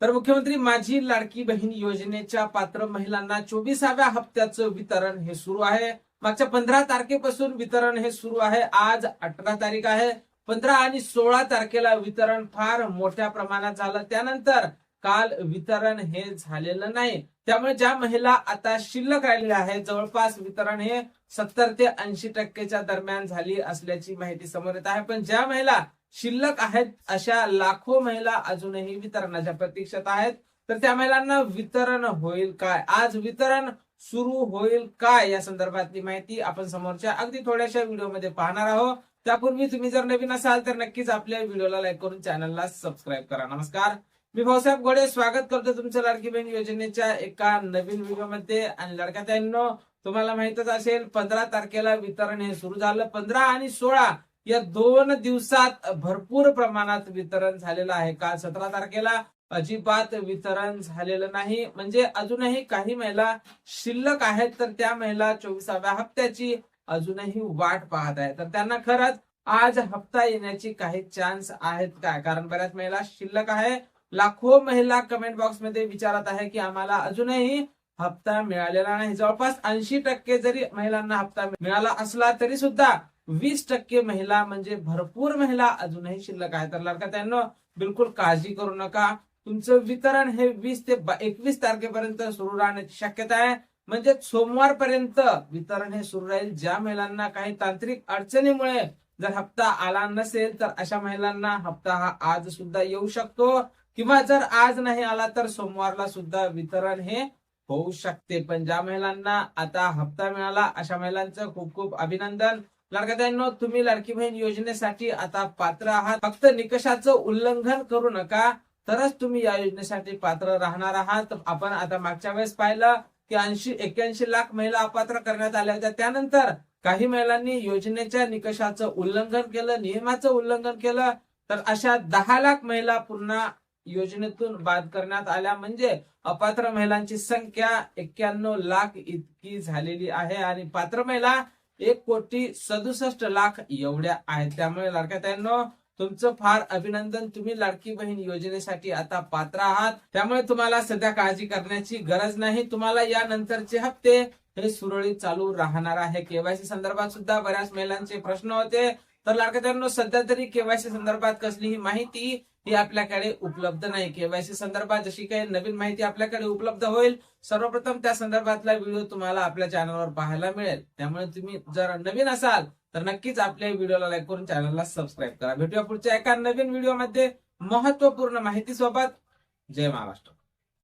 तर मुख्यमंत्री माझी लाडकी बहीण योजनेच्या पात्र महिलांना 24व्या हप्त्याचं वितरण हे सुरू आहे. मागच्या 15 तारखेपासून वितरण हे सुरू आहे. आज 18 तारीख आहे. 15 आणि 16 तारखेला वितरण फार मोठ्या प्रमाणात झालं. त्यानंतर काल वितरण हे झालेलं नाही. त्यामुळे ज्या महिला आता शिल्लक राहिलेल्या आहेत, जवळपास वितरण हे 70 ते 80% दरम्यान झाली असल्याची माहिती समोर येत आहे. पण ज्या महिला शिल्लक आहेत अशा लाखो महिला अजूनही वितरणाच्या प्रतीक्षेत आहेत. तर त्या महिलांना वितरण होईल काय, आज वितरण सुरू होईल काय, या संदर्भातली माहिती आपण समोरच्या अगदी थोड्याशा व्हिडिओमध्ये पाहणार आहोत. त्यापूर्वी तुम्ही जर नवीन असाल तर नक्कीच आपल्या व्हिडिओला लाईक करून चॅनलला सबस्क्राईब करा. नमस्कार, मी भाऊसाहेब घोडे स्वागत करतो तुमच्या लाडकी बहीण योजनेच्या एका नवीन व्हिडिओमध्ये. आणि लाडक्या ताईंनो, तुम्हाला माहितच असेल 15 तारखेला वितरण हे सुरू झालं. 15 आणि 16 या 2 दिवसात भरपूर प्रमाणात वितरण झालेलं आहे. काल 17 तारखेला अजिबात वितरण झालेलं नाही. म्हणजे अजूनही काही महिला शिल्लक आहेत, तर त्या महिला 24व्या हप्त्याची अजूनही वाट पाहत आहेत. तर त्यांना खरंच आज हप्ता येण्याची काही चान्स आहेत का? कारण बऱ्याच महिला शिल्लक आहे. लाखो महिला कमेंट बॉक्स मध्ये विचारत आहे की आम्हाला अजूनही हप्ता मिळालेला नाही. जवळपास 80% जरी महिलांना हप्ता मिळाला असला तरी सुद्धा 20% महिला म्हणजे भरपूर महिला अजूनही शिल्लक आहे. तर लाडक्या ताईंनो, बिलकुल काळजी करू नका. तुमचं वितरण हे 20 ते 21 तारखेपर्यंत सुरू राहण्याची शक्यता आहे. म्हणजे सोमवारपर्यंत वितरण हे सुरू राहील. ज्या महिलांना काही तांत्रिक अडचणीमुळे जर हप्ता आला नसेल तर अशा महिलांना हप्ता हा आज सुद्धा येऊ शकतो, किंवा जर आज नाही आला तर सोमवारला सुद्धा वितरण हे होऊ शकते. पण ज्या महिलांना आता हप्ता मिळाला अशा महिलांचं खूप खूप अभिनंदन. लाडक्या ताईंनो, तुम्ही लाडकी बहीण योजनेसाठी आता पात्र आहात. फक्त निकषाचं उल्लंघन करू नका, तरच तुम्ही या योजनेसाठी पात्र राहणार आहात. आपण आता मागच्या वेळेस पाहिलं की 81 लाख महिला अपात्र करण्यात आल्या होत्या. त्यानंतर काही महिलांनी योजनेच्या निकषाचं उल्लंघन केलं, नियमाचं उल्लंघन केलं, तर अशा 10 लाख महिला पुन्हा योजनेतून बाद करण्यात आल्या. म्हणजे अपात्र महिलांची संख्या 91 लाख इतकी झालेली आहे आणि पात्र महिला 1,67,00,000 एवढ्या आहेत. त्यामुळे लाडक्या ताईंनो, तुमचं फार अभिनंदन. तुम्ही लाडकी बहीण योजनेसाठी आता पात्र आहात. त्यामुळे तुम्हाला सध्या काळजी करण्याची गरज नाही. तुम्हाला यानंतरचे हप्ते हे सुरळीत चालू राहणार आहे. केवायसी संदर्भात सुद्धा बऱ्याच महिलांचे प्रश्न होते. तर लाडक्या ताईंनो, सध्या तरी केवायसी संदर्भात कसलीही माहिती ही आपल्याकडे उपलब्ध नाही. केवायसी संदर्भात जशी काही नवीन माहिती आपल्याकडे उपलब्ध होईल, सर्वप्रथम त्या संदर्भातला व्हिडिओ तुम्हाला आपल्या चॅनलवर पाहायला मिळेल. त्यामुळे तुम्ही जर नवीन असाल तर नक्कीच आपल्या व्हिडिओला लाईक करून चॅनलला सबस्क्राईब करा. भेटूया पुढच्या एका नवीन व्हिडिओमध्ये महत्वपूर्ण माहिती सोबत. जय महाराष्ट्र.